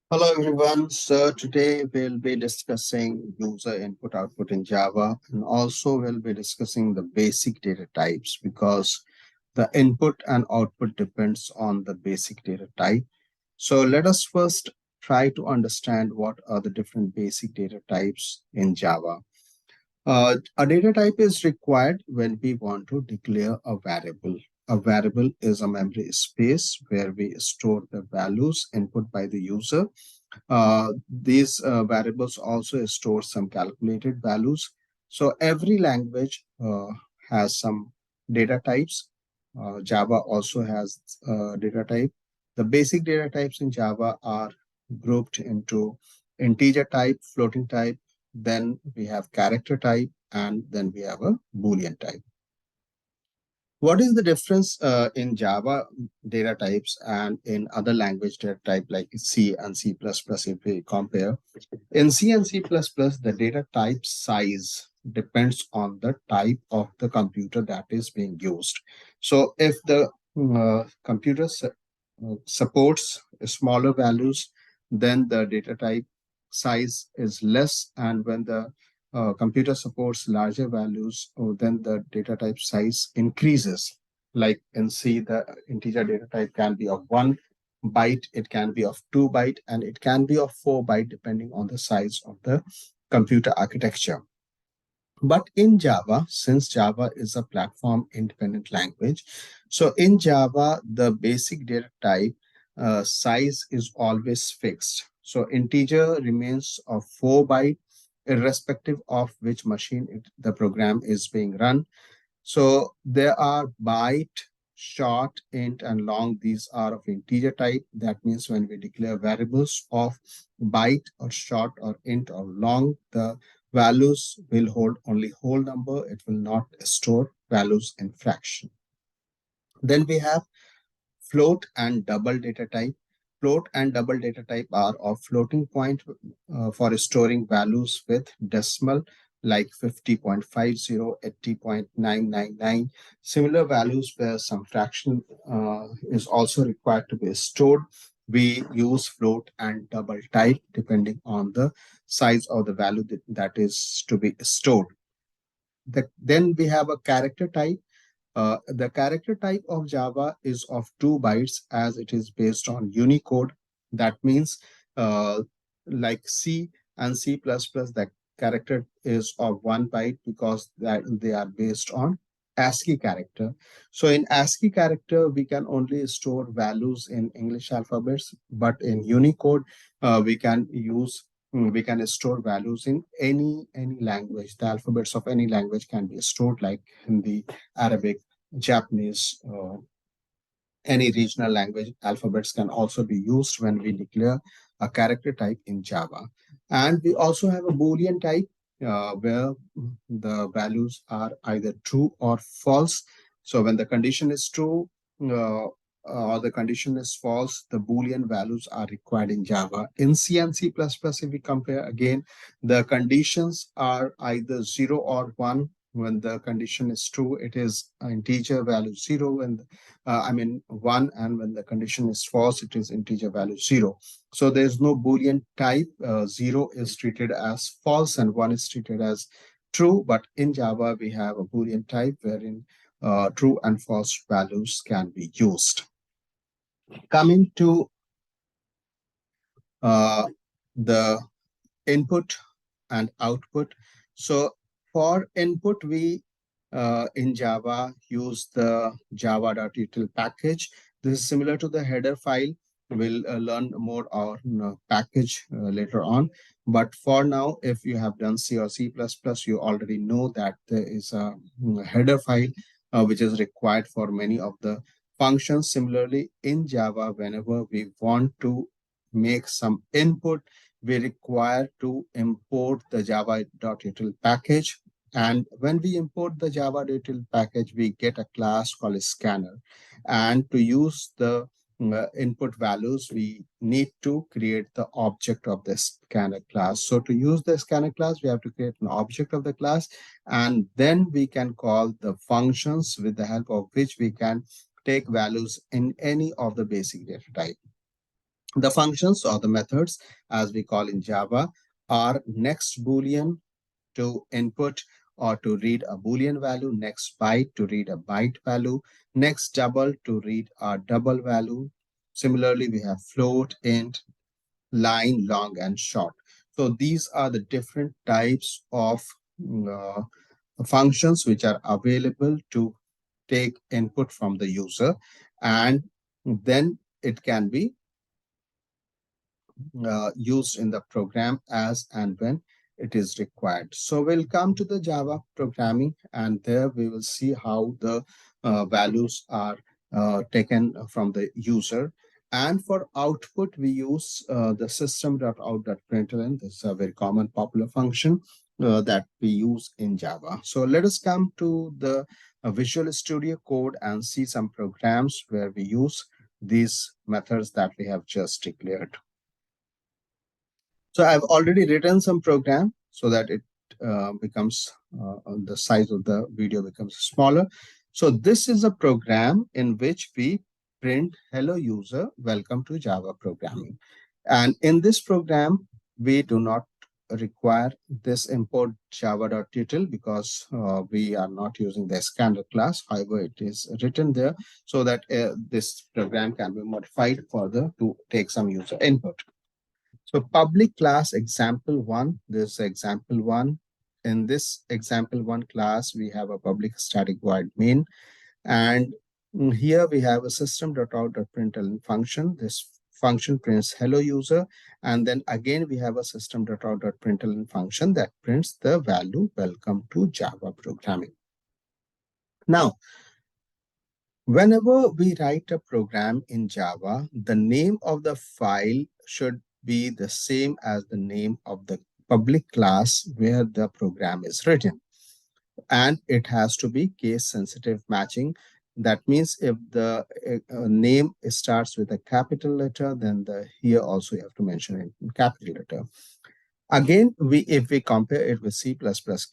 Hello everyone. So today we'll be discussing user input output in Java, and also we'll be discussing the basic data types because the input and output depends on the basic data type. So let us first try to understand what are the different basic data types in Java. A data type is required when we want to declare a variable. A variable is a memory space where we store the values input by the user. These variables also store some calculated values. So every language has some data types. Java also has data type. The basic data types in Java are grouped into integer type, floating type, then we have character type, and then we have a Boolean type. What is the difference in Java data types and in other language data type like C and C++ if we compare? In C and C++, the data type size depends on the type of the computer that is being used. So if the computer supports smaller values, then the data type size is less. And when the computer supports larger values, then the data type size increases. Like in C, the integer data type can be of 1 byte, it can be of 2 byte, and it can be of 4 byte depending on the size of the computer architecture. But in Java, since Java is a platform independent language, so in Java, the basic data type size is always fixed. So integer remains of 4 byte, irrespective of which machine the program is being run. So there are byte, short, int, and long. These are of integer type. That means when we declare variables of byte or short or int or long, the values will hold only whole number. It will not store values in fraction. Then we have float and double data type. Float and double data type are of floating point for storing values with decimal like 50.50, 80.999. Similar values where some fraction is also required to be stored. We use float and double type depending on the size of the value that is to be stored. Then we have a character type. The character type of Java is of 2 bytes as it is based on Unicode. That means, like C and C++, the character is of 1 byte because that they are based on ASCII character. So in ASCII character, we can only store values in English alphabets, but in Unicode, we can store values in any language. The alphabets of any language can be stored like Hindi, Arabic, Japanese, any regional language alphabets can also be used when we declare a character type in Java. And we also have a Boolean type where the values are either true or false. So when the condition is true or the condition is false, the Boolean values are required in Java. In C and C++, if we compare again, the conditions are either 0 or 1. When the condition is true, it is an integer value 0, and 1, and when the condition is false, it is integer value 0. So there's no Boolean type. 0 is treated as false and 1 is treated as true. But in Java, we have a Boolean type wherein true and false values can be used. Coming to uh, the input and output. So for input, we in Java use the java.util package. This is similar to the header file. We'll learn more on package later on. But for now, if you have done C or C++, you already know that there is a header file which is required for many of the functions. Similarly, in Java, whenever we want to make some input, we require to import the java.util package. And when we import the java.util package, we get a class called scanner. And to use the input values, we need to create the object of the scanner class. So to use the scanner class, we have to create an object of the class, and then we can call the functions with the help of which we can take values in any of the basic data type. The functions or the methods, as we call in Java, are next Boolean to input or to read a Boolean value, next byte to read a byte value, next double to read a double value. Similarly, we have float, int, line, long, and short. So these are the different types of uh, functions which are available to take input from the user, and then it can be used in the program as and when it is required. So we'll come to the Java programming, and there we will see how the values are taken from the user. And for output, we use the system.out.println. This is a very common popular function that we use in Java. So let us come to the Visual Studio Code and see some programs where we use these methods that we have just declared. So I've already written some program so that it becomes the size of the video becomes smaller. So this is a program in which we print hello user, welcome to Java programming. And in this program, we do not require this import java.util because we are not using the scanner class. However, it is written there so that this program can be modified further to take some user input. So public class example one, this example one. In this example one class, we have a public static void main. And here we have a system.out.println function. This function prints hello user. And then again, we have a system.out.println function that prints the value welcome to Java programming. Now, whenever we write a program in Java, the name of the file should be the same as the name of the public class where the program is written. And it has to be case sensitive matching. That means if the name starts with a capital letter, then here also you have to mention it in capital letter. Again, if we compare it with C++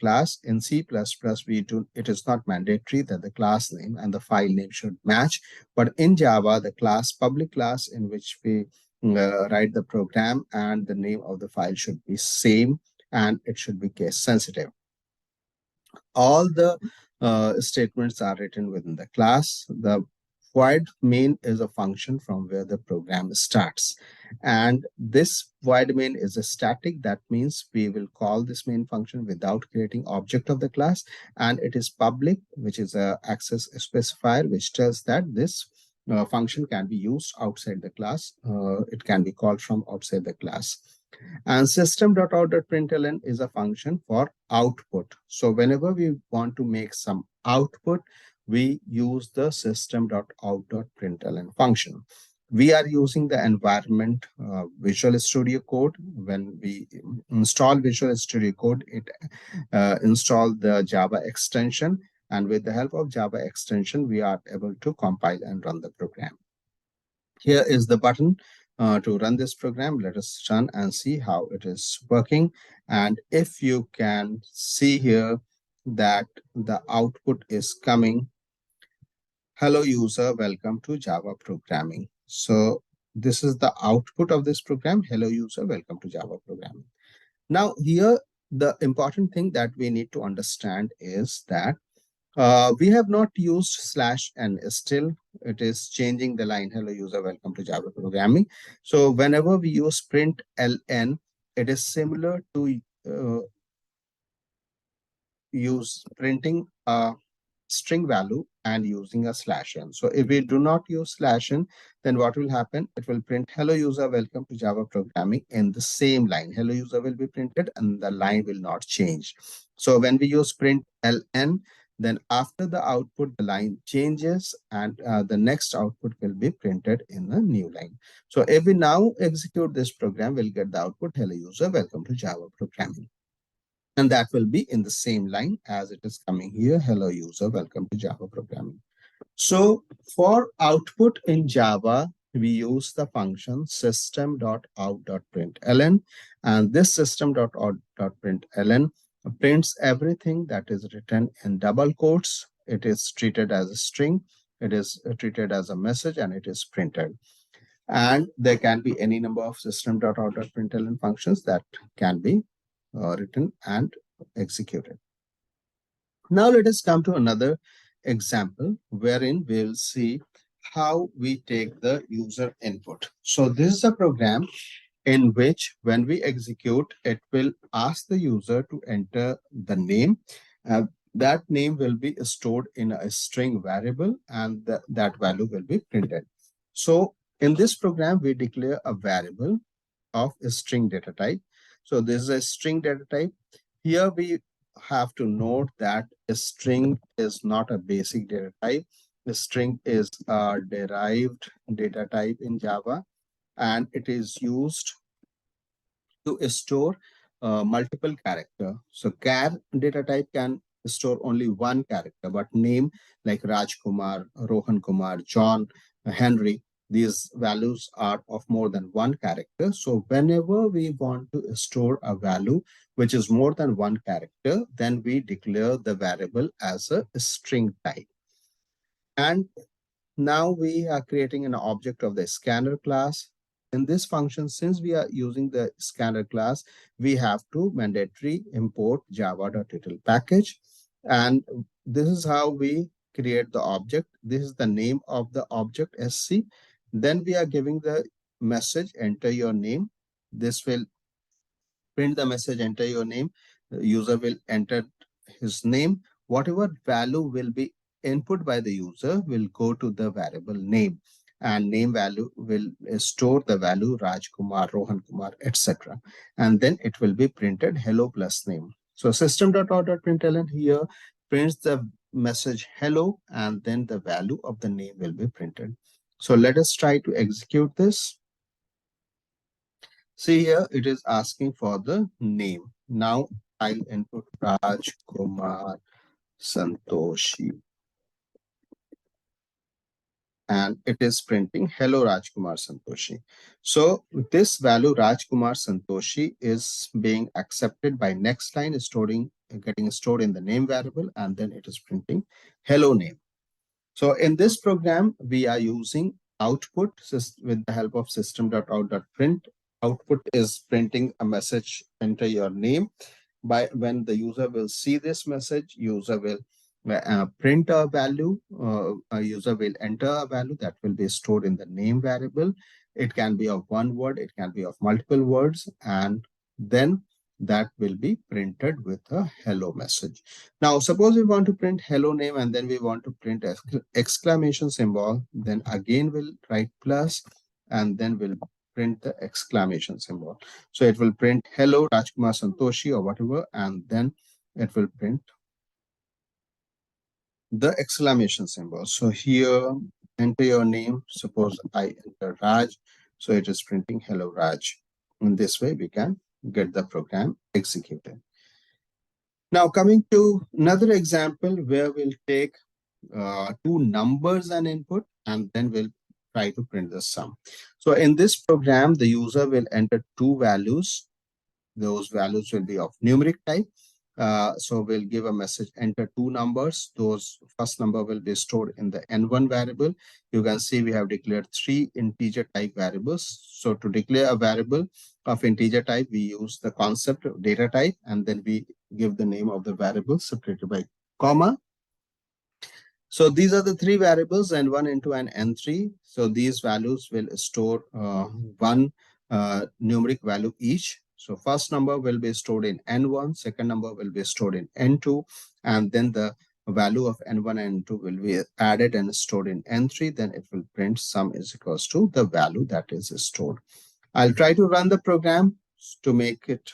class, in C++ it is not mandatory that the class name and the file name should match. But in Java, the public class in which we write the program and the name of the file should be same, and it should be case sensitive. All the statements are written within the class. The void main is a function from where the program starts. And this void main is a static. That means we will call this main function without creating object of the class. And it is public, which is a access specifier, which tells that this function can be used outside the class. It can be called from outside the class. And system.out.println is a function for output. So whenever we want to make some output, we use the system.out.println function. We are using the environment Visual Studio Code. When we install Visual Studio Code, it install the Java extension. And with the help of Java extension, we are able to compile and run the program. Here is the button to run this program. Let us run and see how it is working. And if you can see here that the output is coming, hello user, welcome to Java programming. So this is the output of this program. Hello user, welcome to Java programming. Now here, the important thing that we need to understand is that we have not used /n. Still, it is changing the line, hello user, welcome to Java programming. So whenever we use print ln, it is similar to use printing a string value and using a /n. So if we do not use /n, then what will happen? It will print hello user, welcome to Java programming in the same line. Hello user will be printed and the line will not change. So when we use print ln, then after the output, the line changes and the next output will be printed in a new line. So if we now execute this program, we'll get the output, hello user, welcome to Java programming. And that will be in the same line as it is coming here. Hello user, welcome to Java programming. So for output in Java, we use the function system.out.println, and this system.out.println prints everything that is written in double quotes. It is treated as a string, it is treated as a message, and it is printed. And there can be any number of system.out.println functions that can be written and executed. Now let us come to another example wherein we'll see how we take the user input. So this is a program in which when we execute, it will ask the user to enter the name. That name will be stored in a string variable, and that value will be printed. So in this program, we declare a variable of a string data type. So this is a string data type. Here we have to note that a string is not a basic data type. A string is a derived data type in Java, and it is used to store multiple character. So char data type can store only one character, but name like Rajkumar, Rohan Kumar, John, Henry, these values are of more than one character. So whenever we want to store a value which is more than one character, then we declare the variable as a string type. And now we are creating an object of the scanner class. In this function, since we are using the scanner class, we have to mandatory import java.util package. And this is how we create the object. This is the name of the object SC. Then we are giving the message, enter your name. This will print the message, enter your name. The user will enter his name. Whatever value will be input by the user will go to the variable name, and name value will store the value Rajkumar, Rohan Kumar, etc. And then it will be printed hello plus name. So system.out.println here prints the message hello, and then the value of the name will be printed. So let us try to execute this. See here, it is asking for the name. Now I'll input Raj Kumar Santoshi. And it is printing hello Rajkumar Santoshi. So this value Rajkumar Santoshi is being accepted by next line, getting stored in the name variable, and then it is printing hello name. So in this program, we are using output with the help of system.out.print. Output is printing a message, enter your name. By when the user will see this message, user will print a value, a user will enter a value that will be stored in the name variable. It can be of one word, it can be of multiple words, and then that will be printed with a hello message. Now, suppose we want to print hello name and then we want to print exclamation symbol, then again we'll write plus and then we'll print the exclamation symbol. So it will print hello Rajkumar Santoshi or whatever, and then it will print the exclamation symbol. So here, enter your name. Suppose I enter Raj. So it is printing hello Raj. In this way, we can get the program executed. Now coming to another example where we'll take two numbers and input, and then we'll try to print the sum. So in this program, the user will enter two values. Those values will be of numeric type. So we'll give a message, enter two numbers. Those first number will be stored in the N1 variable. You can see we have declared three integer type variables. So to declare a variable of integer type, we use the concept of data type, and then we give the name of the variable separated by comma. So these are the three variables, N1, N2, and N3. So these values will store one numeric value each. So first number will be stored in N1, second number will be stored in N2, and then the value of N1 and N2 will be added and stored in N3. Then it will print sum is equals to the value that is stored. I'll try to run the program to make it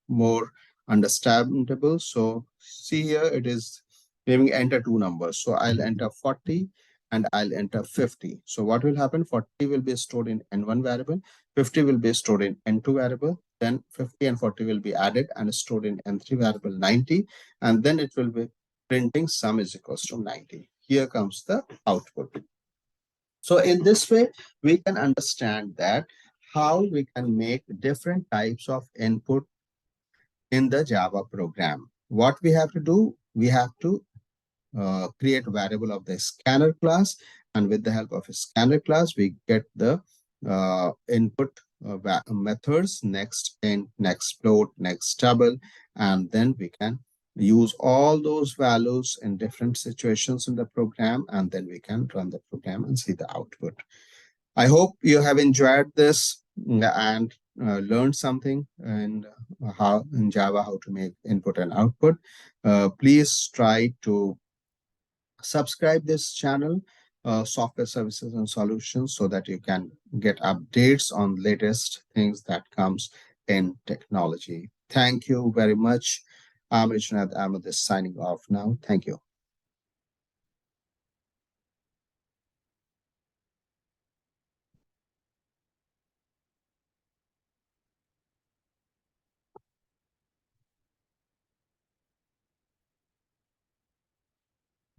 more understandable. So see here, it is giving enter two numbers. So I'll enter 40 and I'll enter 50. So what will happen? 40 will be stored in N1 variable, 50 will be stored in N2 variable, then 50 and 40 will be added and stored in N3 variable 90, and then it will be printing sum is equals to 90. Here comes the output. So in this way, we can understand that how we can make different types of input in the Java program. What we have to do, we have to create a variable of the scanner class, and with the help of a scanner class, we get the input methods, next int, next float, next double, and then we can use all those values in different situations in the program, and then we can run the program and see the output. I hope you have enjoyed this and learned something in how in Java how to make input and output. Please try to subscribe this channel, Software Services and Solutions, so that you can get updates on latest things that comes in technology. Thank you very much. I'm Rajnath Ahmed is signing off now. Thank you.